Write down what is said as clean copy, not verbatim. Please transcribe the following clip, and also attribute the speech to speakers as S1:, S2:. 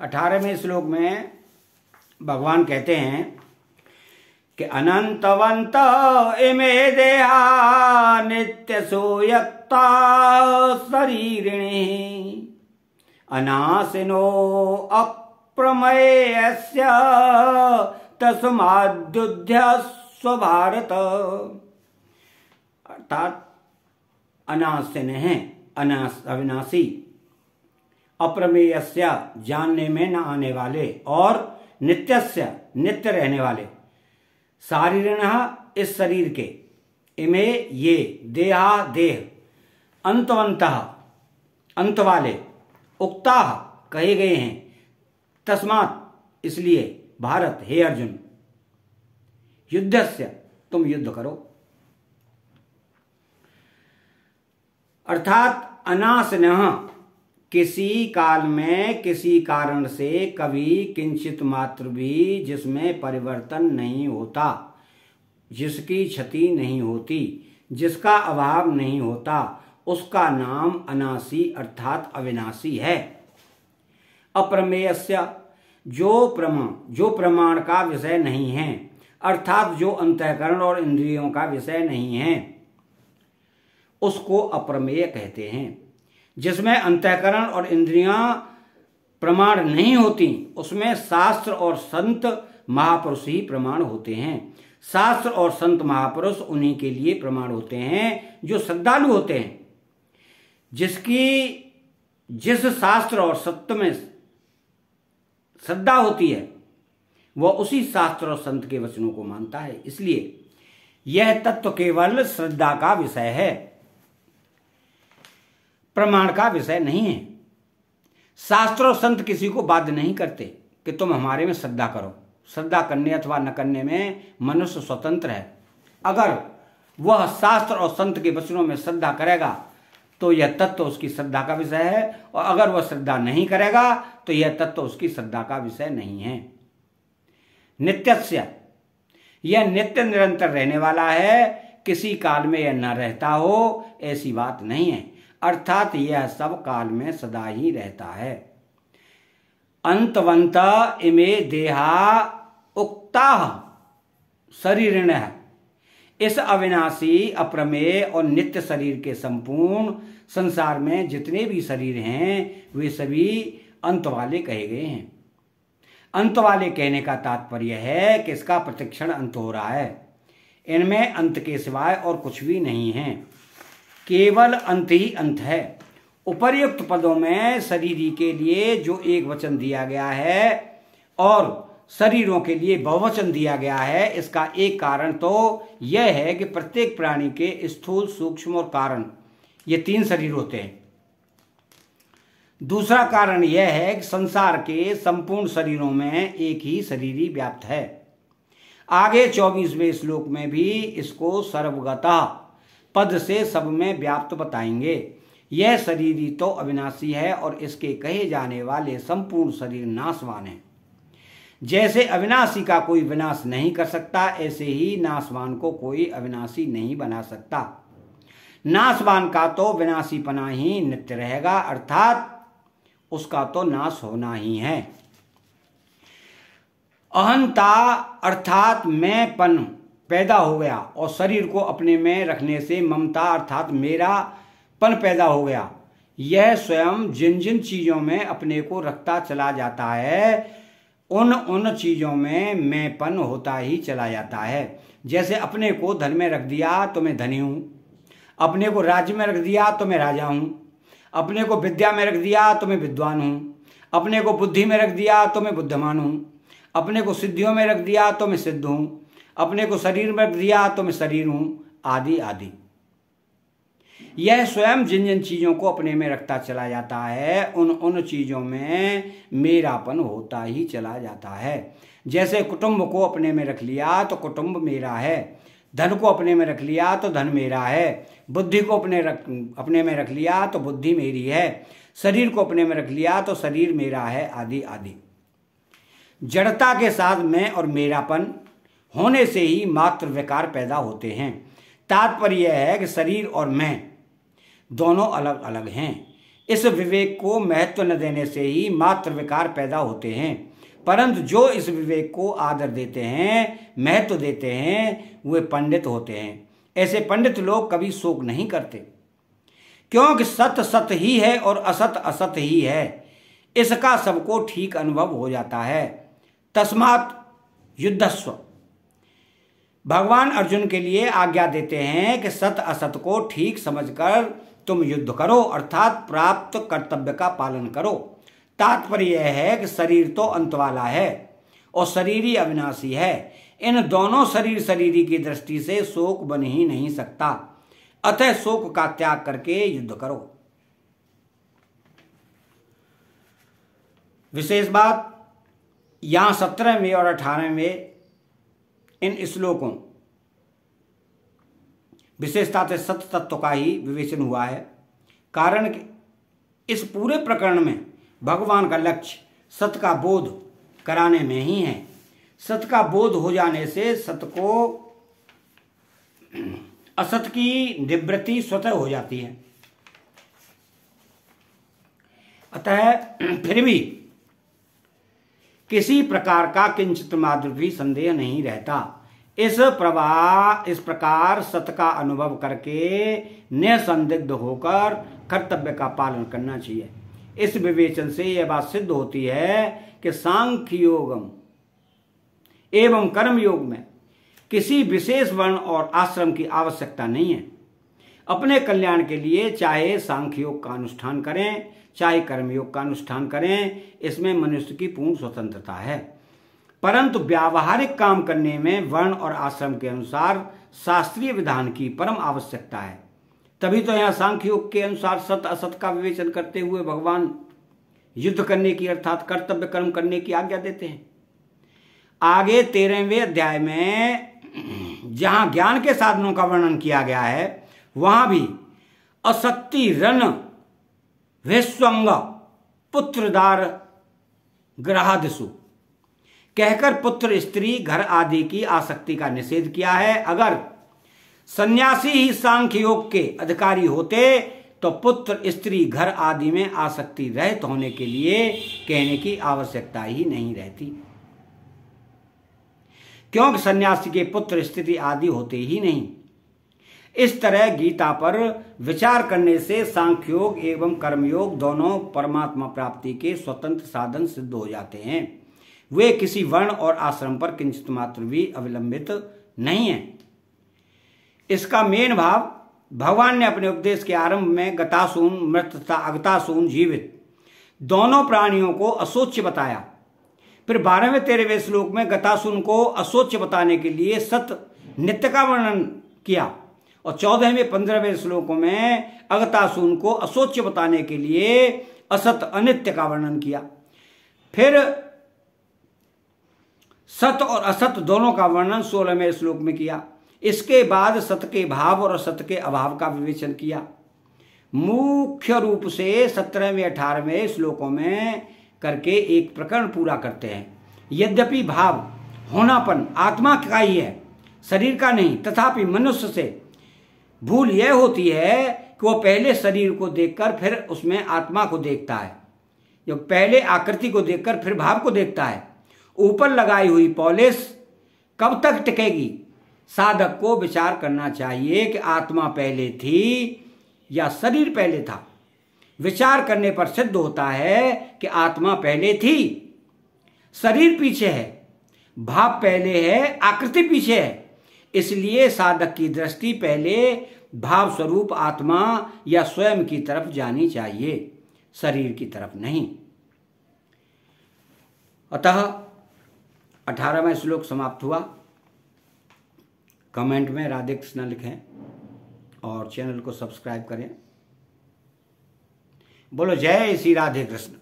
S1: 18वें श्लोक में भगवान कहते हैं कि अनंतवंत इमे देहा नित्य सोयक्ता शरीरिणी अनाशिनो अप्रमेयस्य तस्माद्युध्य स्वभारत। अर्थात अनाशिन है, अविनाशी, अप्रमेयस्य जानने में न आने वाले, और नित्यस्य नित्य रहने वाले, शारीरिणः इस शरीर के, इमे ये, देहा देह, अंतवंतः अंत वाले, उक्ताः कहे गए हैं, तस्मात् इसलिए, भारत हे अर्जुन, युद्धस्य तुम युद्ध करो। अर्थात अनासनः किसी काल में किसी कारण से कभी किंचित मात्र भी जिसमें परिवर्तन नहीं होता, जिसकी क्षति नहीं होती, जिसका अभाव नहीं होता, उसका नाम अनासी अर्थात अविनाशी है। अप्रमेयस्य जो प्रमाण का विषय नहीं है, अर्थात जो अंतःकरण और इंद्रियों का विषय नहीं है, उसको अप्रमेय कहते हैं। जिसमें अंतःकरण और इंद्रियां प्रमाण नहीं होती, उसमें शास्त्र और संत महापुरुष ही प्रमाण होते हैं। शास्त्र और संत महापुरुष उन्हीं के लिए प्रमाण होते हैं जो श्रद्धालु होते हैं। जिस शास्त्र और सत्य में श्रद्धा होती है वह उसी शास्त्र और संत के वचनों को मानता है। इसलिए यह तत्व केवल श्रद्धा का विषय है, प्रमाण का विषय नहीं है। शास्त्र और संत किसी को बाध्य नहीं करते कि तुम हमारे में श्रद्धा करो। श्रद्धा करने अथवा न करने में मनुष्य स्वतंत्र है। अगर वह शास्त्र और संत के वचनों में श्रद्धा करेगा तो यह तत्व उसकी श्रद्धा का विषय है, और अगर वह श्रद्धा नहीं करेगा तो यह तत्व उसकी श्रद्धा का विषय नहीं है। नित्यस्य, यह नित्य निरंतर रहने वाला है, किसी काल में यह न रहता हो ऐसी बात नहीं है। अर्थात यह सब काल में सदा ही रहता है। अंतवंत इमे देहा उक्ता शरीरिणः, इस अविनाशी अप्रमेय और नित्य शरीर के संपूर्ण संसार में जितने भी शरीर हैं वे सभी अंत वाले कहे गए हैं। अंत वाले कहने का तात्पर्य है कि इसका प्रतिक्षण अंत हो रहा है, इनमें अंत के सिवाय और कुछ भी नहीं है, केवल अंत ही अंत है। उपर्युक्त पदों में शरीरी के लिए जो एक वचन दिया गया है और शरीरों के लिए बहुवचन दिया गया है, इसका एक कारण तो यह है कि प्रत्येक प्राणी के स्थूल, सूक्ष्म और कारण, ये 3 शरीर होते हैं। दूसरा कारण यह है कि संसार के संपूर्ण शरीरों में एक ही शरीरी व्याप्त है। आगे 24वें श्लोक में भी इसको सर्वगतः पद से सब में व्याप्त बताएंगे। यह शरीर तो अविनाशी है और इसके कहे जाने वाले संपूर्ण शरीर नाशवान है। जैसे अविनाशी का कोई विनाश नहीं कर सकता, ऐसे ही नाशवान को कोई अविनाशी नहीं बना सकता। नाशवान का तो विनाशीपना ही नित्य रहेगा, अर्थात उसका तो नाश होना ही है। अहंता अर्थात मैंपन पैदा हो गया और शरीर को अपने में रखने से ममता अर्थात मेरापन पैदा हो गया। यह स्वयं जिन जिन चीजों में अपने को रखता चला जाता है उन चीजों में मैंपन होता ही चला जाता है। जैसे अपने को धन में रख दिया तो मैं धनी हूं, अपने को राज्य में रख दिया तो मैं राजा हूं, अपने को विद्या में रख दिया तो मैं विद्वान हूं, अपने को बुद्धि में रख दिया तो मैं बुद्धिमान हूं, अपने को सिद्धियों में रख दिया तो मैं सिद्ध हूं, अपने को शरीर में रख दिया तो मैं शरीर हूं, आदि आदि। यह स्वयं जिन जिन चीजों को अपने में रखता चला जाता है उन चीजों में मेरापन होता ही चला जाता है। जैसे कुटुंब को अपने में रख लिया तो कुटुंब मेरा है, धन को अपने में रख लिया तो धन मेरा है, बुद्धि को अपने में रख लिया तो बुद्धि मेरी है, शरीर को अपने में रख लिया तो शरीर मेरा है, आदि आदि। जड़ता के साथ मैं और मेरापन होने से ही मात्र विकार पैदा होते हैं। तात्पर्य यह है कि शरीर और मैं दोनों अलग अलग हैं, इस विवेक को महत्व न देने से ही मात्र विकार पैदा होते हैं, परंतु जो इस विवेक को आदर देते हैं, महत्व देते हैं, वे पंडित होते हैं। ऐसे पंडित लोग कभी शोक नहीं करते, क्योंकि सत्य सत्य ही है और असत असत ही है, इसका सबको ठीक अनुभव हो जाता है। तस्मात् युद्धस्व। भगवान अर्जुन के लिए आज्ञा देते हैं कि सत्य असत को ठीक समझकर तुम युद्ध करो, अर्थात प्राप्त कर्तव्य का पालन करो। तात्पर्य यह है कि शरीर तो अंत वाला है और शरीर ही अविनाशी है। इन दोनों शरीरी की दृष्टि से शोक बन ही नहीं सकता, अतः शोक का त्याग करके युद्ध करो। विशेष बात, यहां 17वें और 18वें इन श्लोकों विशेषता से सत्य तत्व का ही विवेचन हुआ है। कारण कि इस पूरे प्रकरण में भगवान का लक्ष्य सत्य का बोध कराने में ही है। सत्य का बोध हो जाने से सत्य को असत की निवृत्ति स्वतः हो जाती है। अतः फिर भी किसी प्रकार का किंचित मात्र भी संदेह नहीं रहता। इस प्रकार सत्य का अनुभव करके निसंदिग्ध होकर कर्तव्य का पालन करना चाहिए। इस विवेचन से यह बात सिद्ध होती है कि सांख्य योगम एवं कर्म योग में किसी विशेष वर्ण और आश्रम की आवश्यकता नहीं है। अपने कल्याण के लिए चाहे सांख्य योग का अनुष्ठान करें, चाहे कर्मयोग का अनुष्ठान करें, इसमें मनुष्य की पूर्ण स्वतंत्रता है। परंतु व्यावहारिक काम करने में वर्ण और आश्रम के अनुसार शास्त्रीय विधान की परम आवश्यकता है। तभी तो यहाँ सांख्य योग के अनुसार सत्य असत का विवेचन करते हुए भगवान युद्ध करने की अर्थात कर्तव्य कर्म करने की आज्ञा देते हैं। आगे 13वें अध्याय में जहां ज्ञान के साधनों का वर्णन किया गया है, वहां भी असक्ति रन विश्वंग पुत्रदार ग्रहादिशु कहकर पुत्र स्त्री घर आदि की आसक्ति का निषेध किया है। अगर सन्यासी ही सांख्य योग के अधिकारी होते तो पुत्र स्त्री घर आदि में आसक्ति रहित होने के लिए कहने की आवश्यकता ही नहीं रहती, क्योंकि सन्यासी के पुत्र स्त्री आदि होते ही नहीं। इस तरह गीता पर विचार करने से सांख्योग एवं कर्मयोग दोनों परमात्मा प्राप्ति के स्वतंत्र साधन सिद्ध हो जाते हैं। वे किसी वर्ण और आश्रम पर किंचित मात्र भी अवलंबित नहीं है। इसका मेन भाव भगवान ने अपने उपदेश के आरंभ में गतासून मृत तथा अगतासून जीवित दोनों प्राणियों को अशोच्य बताया। फिर 12वें 13वें श्लोक में गतासून को अशोच्य बताने के लिए सत्य नित्य का वर्णन किया और 14वें 15वें श्लोकों में अगतासून को अशोच्य बताने के लिए असत अनित्य का वर्णन किया। फिर सत्य और असत दोनों का वर्णन 16वें श्लोक में किया। इसके बाद सत्य के भाव और असत्य के अभाव का विवेचन किया। मुख्य रूप से 17वें 18वें श्लोकों में करके एक प्रकरण पूरा करते हैं। यद्यपि भाव होनापन आत्मा का ही है, शरीर का नहीं, तथापि मनुष्य से भूल यह होती है कि वो पहले शरीर को देखकर फिर उसमें आत्मा को देखता है, जो पहले आकृति को देखकर फिर भाव को देखता है। ऊपर लगाई हुई पॉलिश कब तक टिकेगी? साधक को विचार करना चाहिए कि आत्मा पहले थी या शरीर पहले था। विचार करने पर सिद्ध होता है कि आत्मा पहले थी, शरीर पीछे है, भाव पहले है, आकृति पीछे है। इसलिए साधक की दृष्टि पहले भाव स्वरूप आत्मा या स्वयं की तरफ जानी चाहिए, शरीर की तरफ नहीं। अतः 18वां श्लोक समाप्त हुआ। कमेंट में राधे कृष्ण लिखें और चैनल को सब्सक्राइब करें। बोलो जय श्री राधे कृष्ण।